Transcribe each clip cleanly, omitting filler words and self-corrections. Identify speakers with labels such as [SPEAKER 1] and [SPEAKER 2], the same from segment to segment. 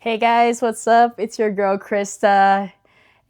[SPEAKER 1] Hey guys, what's up? It's your girl Krista.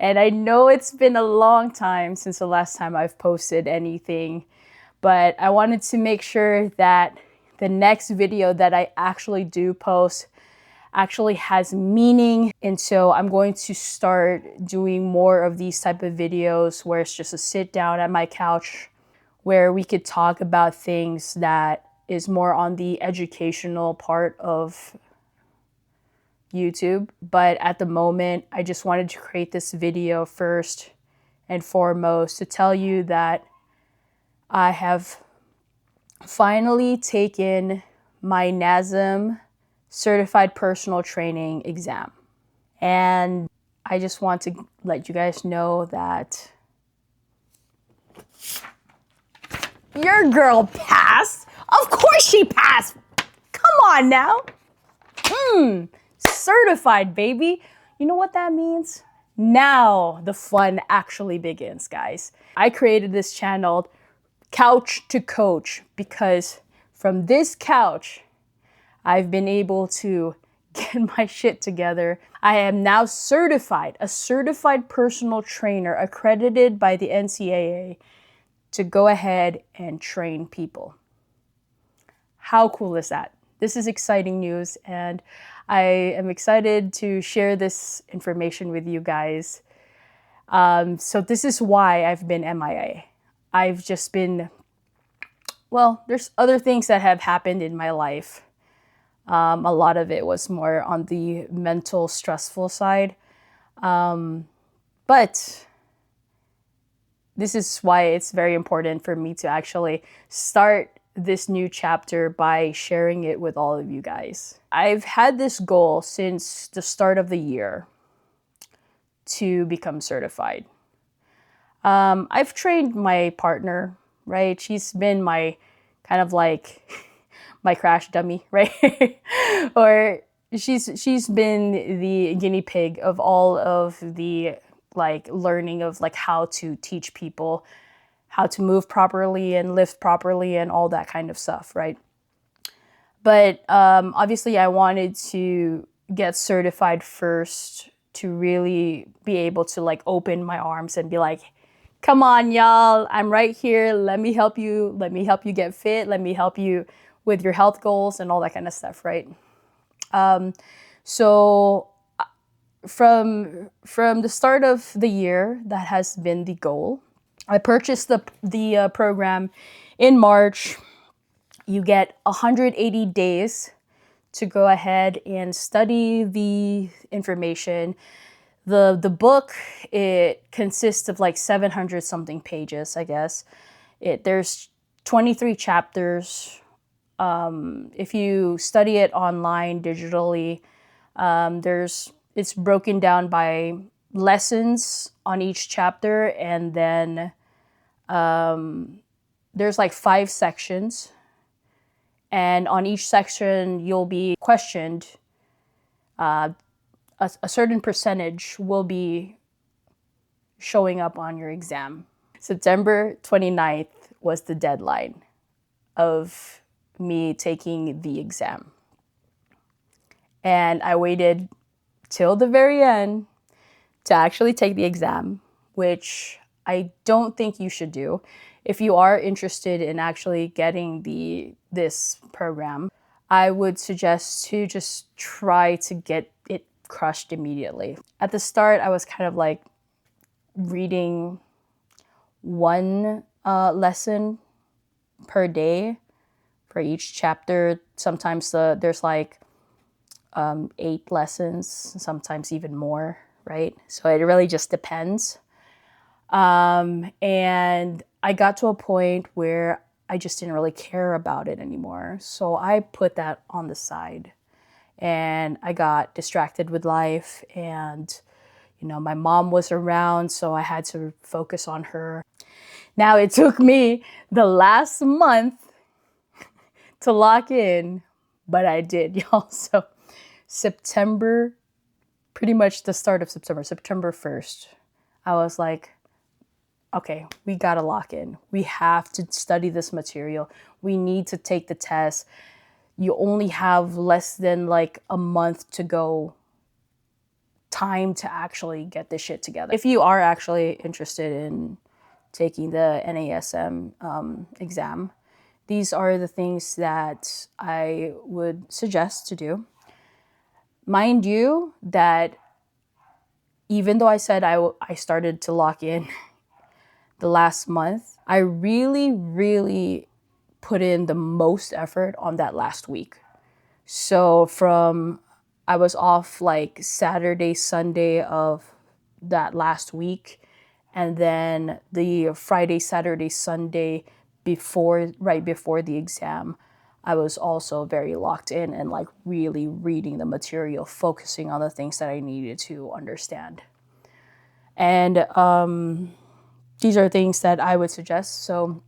[SPEAKER 1] And I know it's been a long time since the last time I've posted anything, but I wanted to make sure that the next video that I actually do post actually has meaning. And so I'm going to start doing more of these type of videos where it's just a sit down at my couch where we could talk about things that is more on the educational part of YouTube. But at the moment, I just wanted to create this video first and foremost to tell you that I have finally taken my NASM Certified Personal Training exam. And I just want to let you guys know that your girl passed. Of course she passed. Come on now. Certified, baby. You know what that means? Now the fun actually begins, guys. I created this channel, Couch to Coach, because from this couch, I've been able to get my shit together. I am now certified, a certified personal trainer accredited by the NCAA to go ahead and train people. How cool is that? This is exciting news, and I am excited to share this information with you guys. So this is why I've been MIA. I've just been, well, there's other things that have happened in my life. A lot of it was more on the mental, stressful side. But this is why it's very important for me to actually start this new chapter by sharing it with all of you guys. I've had this goal since the start of the year to become certified. I've trained my partner, right? She's been my kind of like my crash dummy, right? Or she's been the guinea pig of all of the like learning of like how to teach people how to move properly and lift properly and all that kind of stuff, right? But obviously I wanted to get certified first to really be able to like open my arms and be like, come on, y'all, I'm right here. Let me help you. Let me help you get fit. Let me help you with your health goals and all that kind of stuff, right? So from the start of the year, that has been the goal. I purchased the program in March. You get 180 days to go ahead and study the information. The book, it consists of like 700 something pages, I guess. There's 23 chapters. If you study it online digitally, it's broken down by lessons on each chapter, and then there's like 5 sections, and on each section you'll be questioned. A certain percentage will be showing up on your exam. September 29th was the deadline of me taking the exam, and I waited till the very end to actually take the exam, which I don't think you should do. If you are interested in actually getting this program, I would suggest to just try to get it crushed immediately. At the start, I was kind of like reading one lesson per day for each chapter. Sometimes there's like 8 lessons, sometimes even more, right? So it really just depends. And I got to a point where I just didn't really care about it anymore. So I put that on the side, and I got distracted with life, and my mom was around, so I had to focus on her. Now it took me the last month to lock in, but I did, y'all. So September, pretty much the start of September 1st, I was like, okay, we gotta lock in. We have to study this material. We need to take the test. You only have less than like a month to go time to actually get this shit together. If you are actually interested in taking the NASM exam, these are the things that I would suggest to do. Mind you that even though I said I started to lock in the last month, I really put in the most effort on that last week. So I was off like Saturday, Sunday of that last week, and then the Friday, Saturday, Sunday right before the exam, I was also very locked in and like really reading the material, focusing on the things that I needed to understand. And these are things that I would suggest. So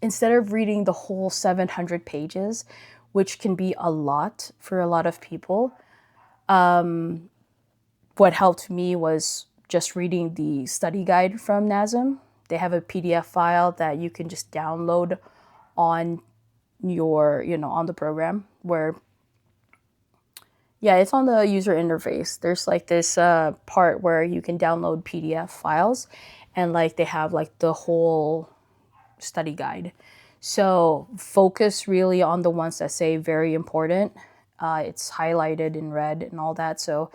[SPEAKER 1] instead of reading the whole 700 pages, which can be a lot for a lot of people, what helped me was just reading the study guide from NASM. They have a PDF file that you can just download on on the program where, yeah, it's on the user interface. There's like this part where you can download PDF files, and like they have like the whole study guide. So focus really on the ones that say very important. It's highlighted in red and all that. So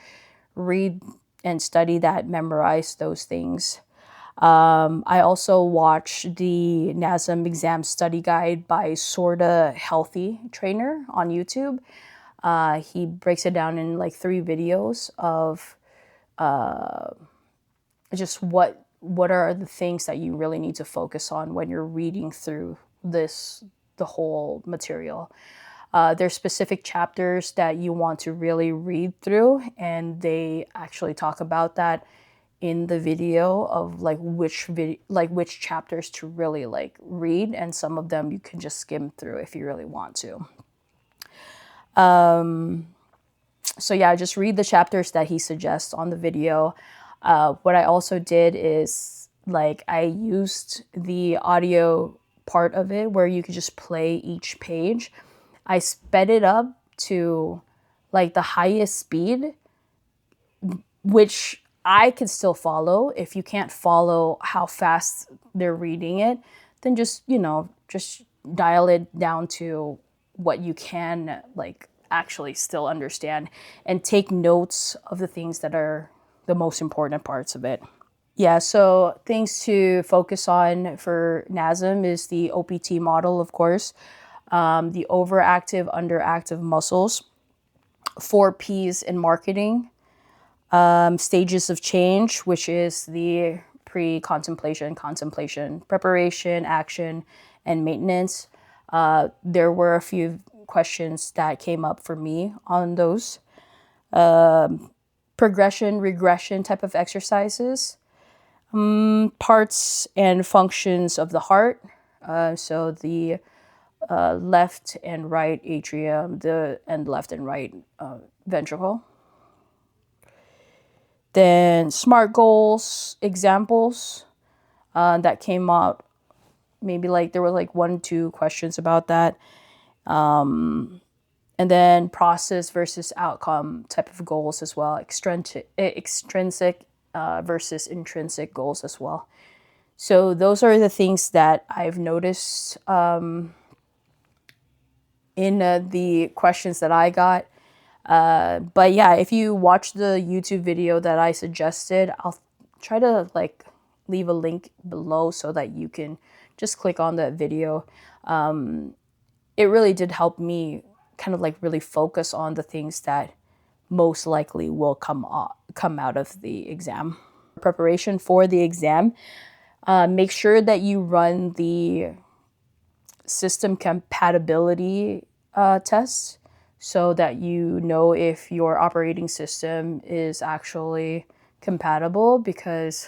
[SPEAKER 1] read and study that, memorize those things. I also watched the NASM exam study guide by Sorta Healthy Trainer on YouTube. He breaks it down in like 3 videos of just what are the things that you really need to focus on when you're reading through the whole material. There's specific chapters that you want to really read through, and they actually talk about that in the video of like which chapters to really like read, and some of them you can just skim through if you really want to. So yeah, just read the chapters that he suggests on the video. What I also did is like I used the audio part of it where you could just play each page. I sped it up to like the highest speed, which I can still follow. If you can't follow how fast they're reading it, then just dial it down to what you can like actually still understand, and take notes of the things that are the most important parts of it. Yeah, so things to focus on for NASM is the OPT model, of course, the overactive, underactive muscles, 4 Ps in marketing, stages of change, which is the pre-contemplation, contemplation, preparation, action, and maintenance. There were a few questions that came up for me on those. Progression, regression type of exercises. Parts and functions of the heart. So the left and right atrium, and left and right ventricle. Then SMART goals examples that came out. Maybe like there were like 1-2 questions about that. And then process versus outcome type of goals as well. Extrinsic versus intrinsic goals as well. So those are the things that I've noticed in the questions that I got. But yeah, if you watch the YouTube video that I suggested, I'll try to like leave a link below so that you can just click on that video. It really did help me kind of like really focus on the things that most likely will come out of the exam. Preparation for the exam, make sure that you run the system compatibility test so that you know if your operating system is actually compatible, because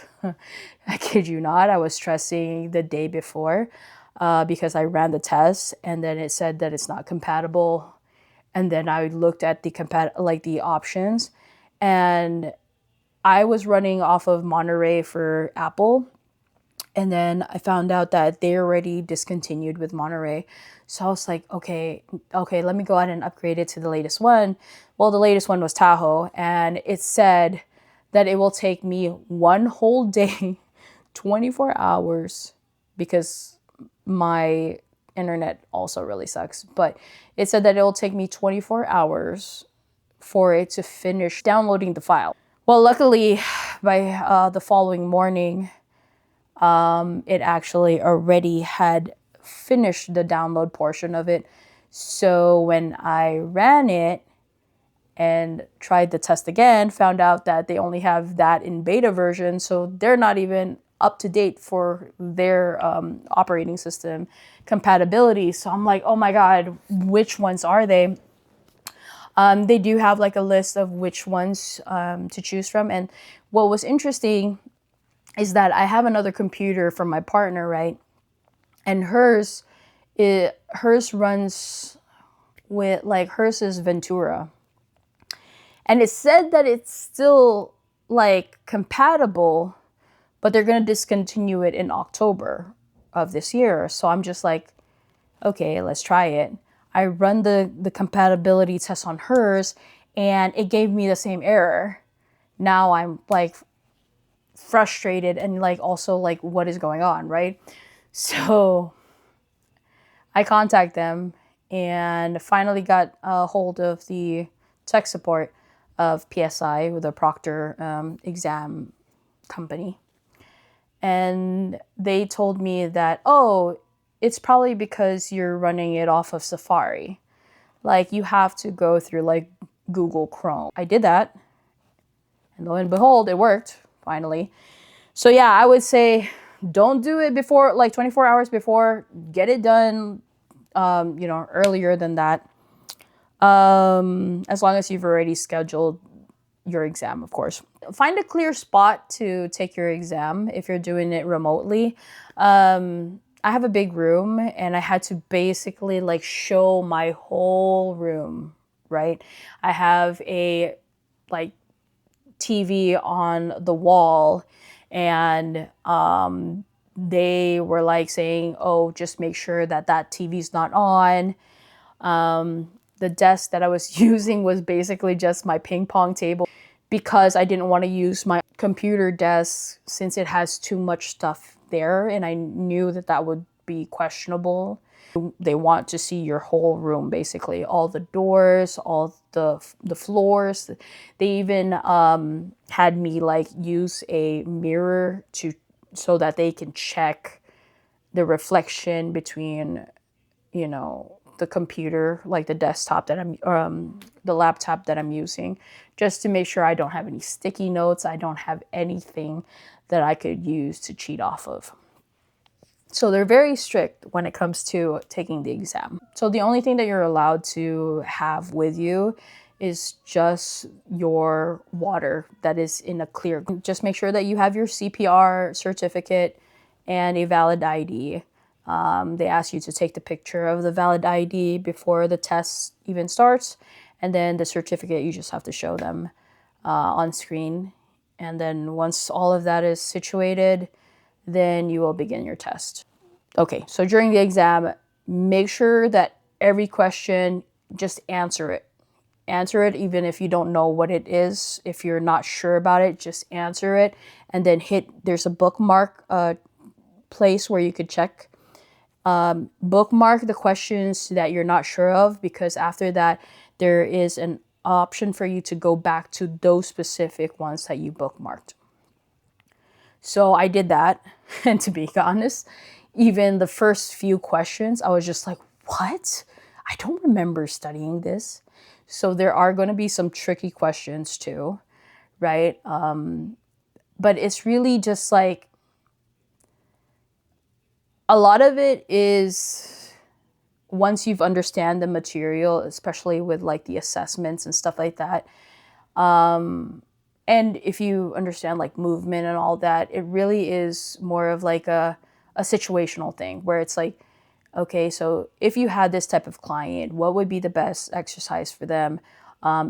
[SPEAKER 1] I kid you not, I was stressing the day before because I ran the test and then it said that it's not compatible. And then I looked at the options, and I was running off of Monterey for Apple, And then I found out that they already discontinued with Monterey. So I was like, okay, let me go ahead and upgrade it to the latest one. Well, the latest one was Tahoe, and it said that it will take me one whole day, 24 hours, because my internet also really sucks. But it said that it will take me 24 hours for it to finish downloading the file. Well, luckily, by the following morning, it actually already had finished the download portion of it. So when I ran it and tried the test again, found out that they only have that in beta version, so they're not even up to date for their operating system compatibility. So I'm like, oh my God, which ones are they? They do have like a list of which ones to choose from. And what was interesting is that I have another computer from my partner, right? And hers runs with, like, hers is Ventura. And it said that it's still like compatible, but they're going to discontinue it in October of this year. So I'm just like, okay, let's try it. I run the compatibility test on hers, and it gave me the same error. Now I'm like frustrated and like also like, what is going on, right? So I contact them and finally got a hold of the tech support of PSI, with a Proctor exam company. And they told me that, oh, it's probably because you're running it off of Safari. Like, you have to go through like Google Chrome. I did that, and lo and behold, it worked finally. So yeah, I would say don't do it before, like 24 hours before. Get it done, earlier than that. As long as you've already scheduled your exam, of course. Find a clear spot to take your exam if you're doing it remotely. I have a big room, and I had to basically like show my whole room, right? I have a like TV on the wall, and they were like saying, oh, just make sure that that TV's not on. The desk that I was using was basically just my ping pong table, because I didn't want to use my computer desk since it has too much stuff there, and I knew that that would be questionable. They want to see your whole room, basically, all the doors, all the floors. They even had me like use a mirror so that they can check the reflection between, the computer, like the desktop that the laptop that I'm using, just to make sure I don't have any sticky notes. I don't have anything that I could use to cheat off of. So they're very strict when it comes to taking the exam. So the only thing that you're allowed to have with you is just your water that is in a clear. Just make sure that you have your CPR certificate and a valid ID. They ask you to take the picture of the valid ID before the test even starts, and then the certificate you just have to show them on screen. And then once all of that is situated, then you will begin your test. Okay, so during the exam, make sure that every question, just answer it. Answer it even if you don't know what it is. If you're not sure about it, just answer it, and then there's a bookmark place where you could check. Bookmark the questions that you're not sure of, because after that, there is an option for you to go back to those specific ones that you bookmarked. So I did that, and to be honest, even the first few questions, I was just like, what? I don't remember studying this. So there are going to be some tricky questions too, right? But it's really just like, a lot of it is once you've understand the material, especially with like the assessments and stuff like that. And if you understand like movement and all that, it really is more of like a situational thing where it's like, okay, so if you had this type of client, what would be the best exercise for them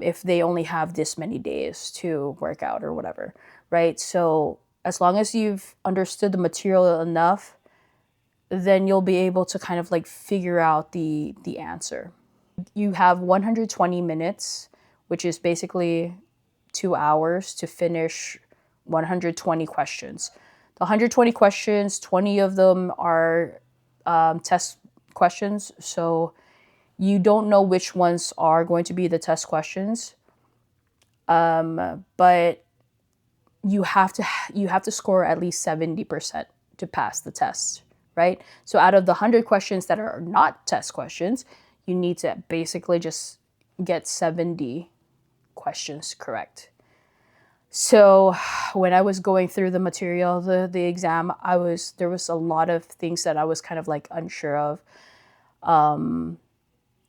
[SPEAKER 1] if they only have this many days to work out or whatever, right? So as long as you've understood the material enough, then you'll be able to kind of like figure out the answer. You have 120 minutes, which is basically 2 hours to finish 120 questions. The 120 questions, 20 of them are test questions. So you don't know which ones are going to be the test questions. But you have to score at least 70% to pass the test, right? So out of the 100 questions that are not test questions, you need to basically just get 70 questions correct. So when I was going through the material, the exam, there was a lot of things that I was kind of like unsure of. And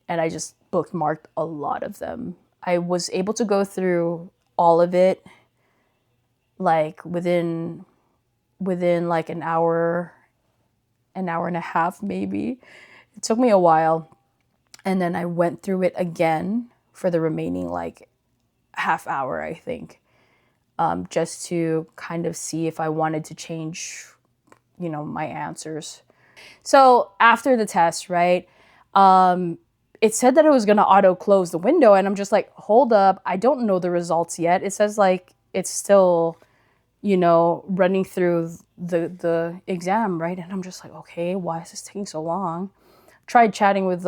[SPEAKER 1] I just bookmarked a lot of them. I was able to go through all of it like within like an hour and a half maybe. It took me a while. And then I went through it again for the remaining like half hour, I think, just to kind of see if I wanted to change, my answers. So after the test, right, it said that it was going to auto close the window. And I'm just like, hold up, I don't know the results yet. It says like it's still, running through the exam, right? And I'm just like, okay, why is this taking so long? Tried chatting with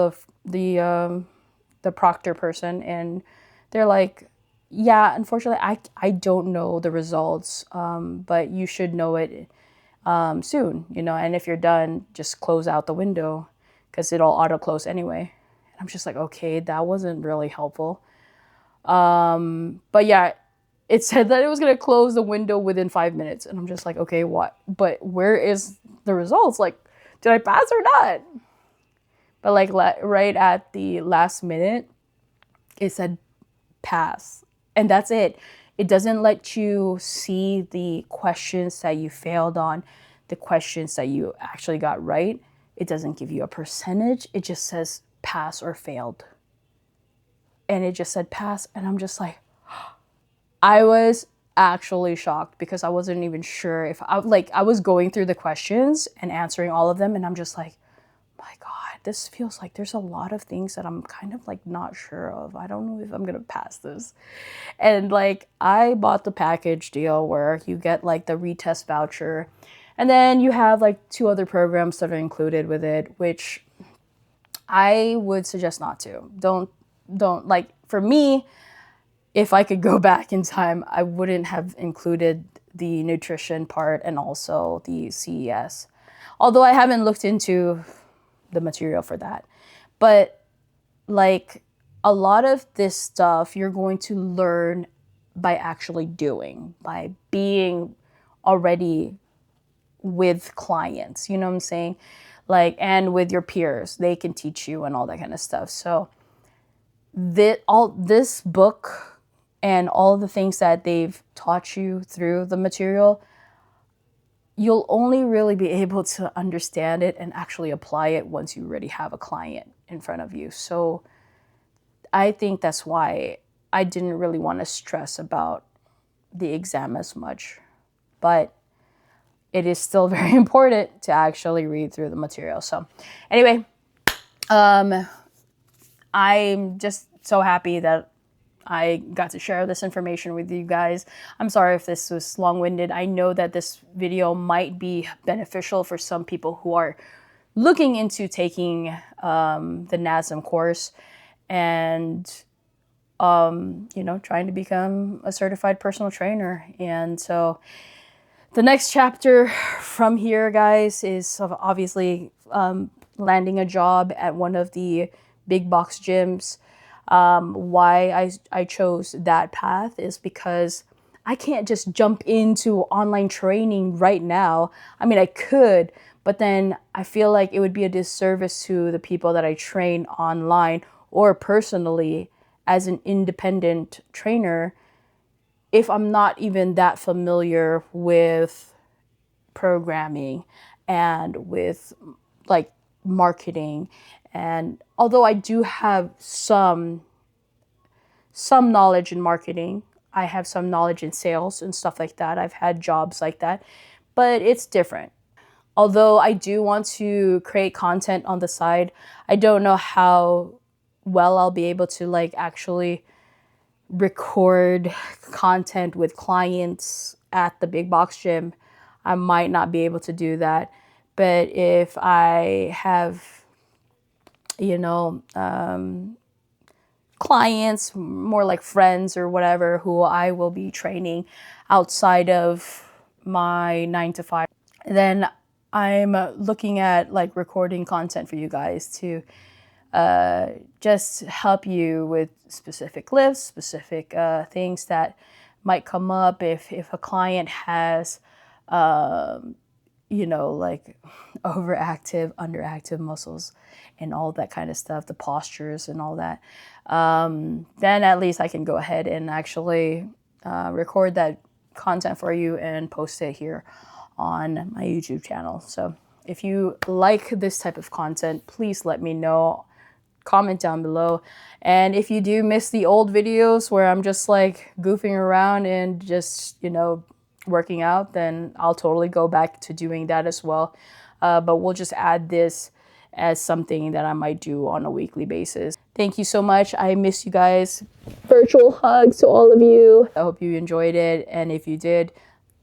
[SPEAKER 1] the proctor person, and they're like, yeah, unfortunately, I don't know the results, but you should know it soon, and if you're done, just close out the window because it'll auto close anyway. And I'm just like, okay, that wasn't really helpful. But yeah, it said that it was going to close the window within 5 minutes. And I'm just like, okay, what? But where is the results? Like, did I pass or not? But like right at the last minute, it said pass. And that's it. It doesn't let you see the questions that you failed on, the questions that you actually got right. It doesn't give you a percentage. It just says pass or failed. And it just said pass. And I'm just like, I was actually shocked because I wasn't even sure if I was going through the questions and answering all of them. And I'm just like, my God, this feels like there's a lot of things that I'm kind of like not sure of. I don't know if I'm going to pass this. And like, I bought the package deal where you get like the retest voucher. And then you have like 2 other programs that are included with it, which I would suggest not to. Don't like, for me, if I could go back in time, I wouldn't have included the nutrition part and also the CES. Although I haven't looked into the material for that. But like a lot of this stuff you're going to learn by actually doing, by being already with clients, you know what I'm saying? Like, and with your peers, they can teach you and all that kind of stuff. So this book and all of the things that they've taught you through the material, you'll only really be able to understand it and actually apply it once you already have a client in front of you. So I think that's why I didn't really want to stress about the exam as much. But it is still very important to actually read through the material. So anyway, I'm just so happy that I got to share this information with you guys. I'm sorry if this was long-winded. I know that this video might be beneficial for some people who are looking into taking the NASM course and trying to become a certified personal trainer. And so the next chapter from here, guys, is obviously landing a job at one of the big box gyms. Why I chose that path is because I can't just jump into online training right now. I mean, I could, but then I feel like it would be a disservice to the people that I train online or personally as an independent trainer if I'm not even that familiar with programming and with like marketing. And although I do have some knowledge in marketing, I have some knowledge in sales and stuff like that. I've had jobs like that, but it's different. Although I do want to create content on the side, I don't know how well I'll be able to like actually record content with clients at the big box gym. I might not be able to do that. But if I have, you know, clients, more like friends or whatever, who I will be training outside of my 9 to 5, then I'm looking at like recording content for you guys to just help you with specific lifts, specific things that might come up if a client has, you know, like overactive, underactive muscles and all that kind of stuff, the postures and all that. Then at least I can go ahead and actually record that content for you and post it here on my YouTube channel. So if you like this type of content, please let me know. Comment down below. And if you do miss the old videos where I'm just like goofing around and just, you know, working out, then I'll totally go back to doing that as well. But we'll just add this as something that I might do on a weekly basis. Thank you so much. I miss you guys. Virtual hugs to all of you. I hope you enjoyed it. And if you did,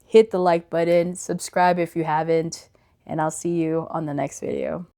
[SPEAKER 1] hit the like button, subscribe if you haven't, and I'll see you on the next video.